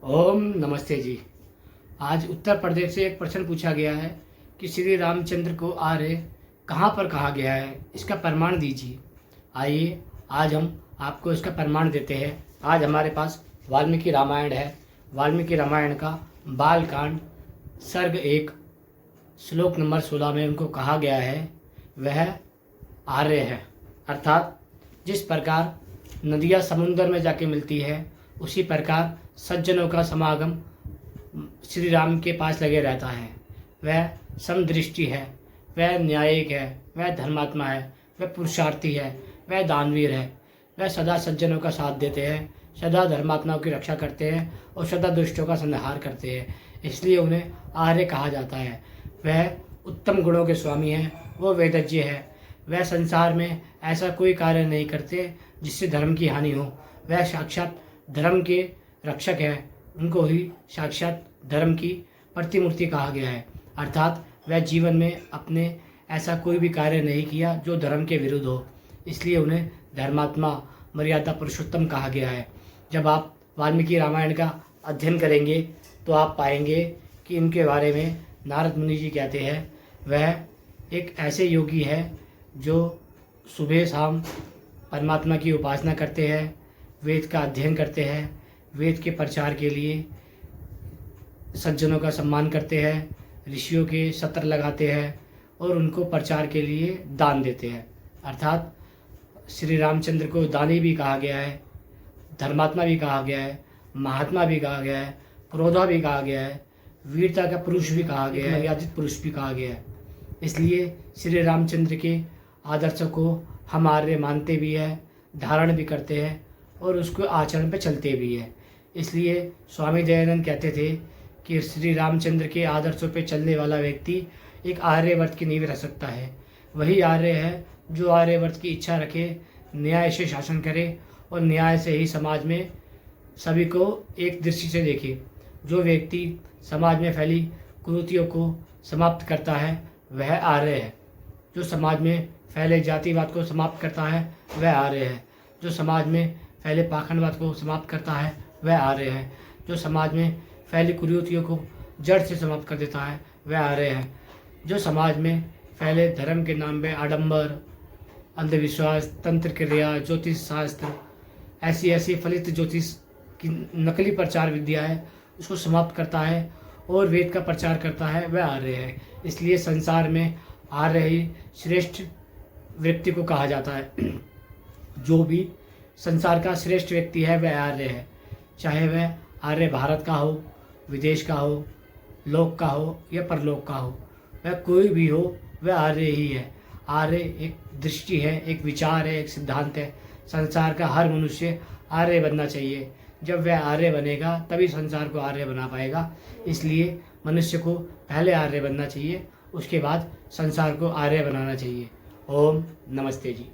ओम नमस्ते जी। आज उत्तर प्रदेश से एक प्रश्न पूछा गया है कि श्री रामचंद्र को आर्य कहाँ पर कहा गया है, इसका प्रमाण दीजिए। आइए आज हम आपको इसका प्रमाण देते हैं। आज हमारे पास वाल्मीकि रामायण है। वाल्मीकि रामायण का बालकांड सर्ग 1 श्लोक नंबर 16 में उनको कहा गया है वह आर्य है। अर्थात जिस प्रकार नदियाँ समुद्र में जाके मिलती है उसी प्रकार सज्जनों का समागम श्री राम के पास लगे रहता है। वह समदृष्टि है, वह न्यायिक है, वह धर्मात्मा है, वह पुरुषार्थी है, वह दानवीर है। वह सदा सज्जनों का साथ देते हैं, सदा धर्मात्माओं की रक्षा करते हैं और सदा दुष्टों का संहार करते हैं। इसलिए उन्हें आर्य कहा जाता है। वह उत्तम गुणों के स्वामी हैं, वो वेदज्ञ है। वह संसार में ऐसा कोई कार्य नहीं करते जिससे धर्म की हानि हो। वह साक्षात धर्म के रक्षक है। उनको ही साक्षात धर्म की प्रतिमूर्ति कहा गया है। अर्थात वह जीवन में अपने ऐसा कोई भी कार्य नहीं किया जो धर्म के विरुद्ध हो, इसलिए उन्हें धर्मात्मा मर्यादा पुरुषोत्तम कहा गया है। जब आप वाल्मीकि रामायण का अध्ययन करेंगे तो आप पाएंगे कि इनके बारे में नारद मुनि जी कहते हैं वह एक ऐसे योगी है जो सुबह शाम परमात्मा की उपासना करते हैं, वेद का अध्ययन करते हैं, वेद के प्रचार के लिए सज्जनों का सम्मान करते हैं, ऋषियों के सत्र लगाते हैं और उनको प्रचार के लिए दान देते हैं। अर्थात श्री रामचंद्र को दानी भी कहा गया है, धर्मात्मा भी कहा गया है, महात्मा भी कहा गया है, क्रोधा भी कहा गया है, वीरता का पुरुष भी कहा गया है, मर्यादित पुरुष भी कहा गया है। इसलिए श्री रामचंद्र के आदर्शों को हम आर्य मानते भी है, धारण भी करते हैं और उसको आचरण पे चलते भी हैं। इसलिए स्वामी दयानंद कहते थे कि श्री रामचंद्र के आदर्शों पे चलने वाला व्यक्ति एक आर्यवर्त की नींव रह सकता है। वही आर्य है जो आर्यवर्त की इच्छा रखे, न्याय से शासन करे और न्याय से ही समाज में सभी को एक दृष्टि से देखे। जो व्यक्ति समाज में फैली कुरीतियों को समाप्त करता है वह आर्य है। जो समाज में फैले जातिवाद को समाप्त करता है वह आर्य है। जो समाज में फैले पाखंडवाद को समाप्त करता है वह आर्य है। जो समाज में फैली कुरीतियों को जड़ से समाप्त कर देता है वह आर्य है। जो समाज में फैले धर्म के नाम पे आडंबर, अंधविश्वास, तंत्र क्रिया, ज्योतिष शास्त्र, ऐसी फलित ज्योतिष की नकली प्रचार विद्या है उसको समाप्त करता है और वेद का प्रचार करता है वह आर्य है। इसलिए संसार में आर्य ही श्रेष्ठ व्यक्ति को कहा जाता है। जो भी संसार का श्रेष्ठ व्यक्ति है वह आर्य है। चाहे वह आर्य भारत का हो, विदेश का हो, लोक का हो या परलोक का हो, वह कोई भी हो वह आर्य ही है। आर्य एक दृष्टि है, एक विचार है, एक सिद्धांत है। संसार का हर मनुष्य आर्य बनना चाहिए। जब वह आर्य बनेगा तभी संसार को आर्य बना पाएगा। इसलिए मनुष्य को पहले आर्य बनना चाहिए, उसके बाद संसार को आर्य बनाना चाहिए। ओम नमस्ते जी।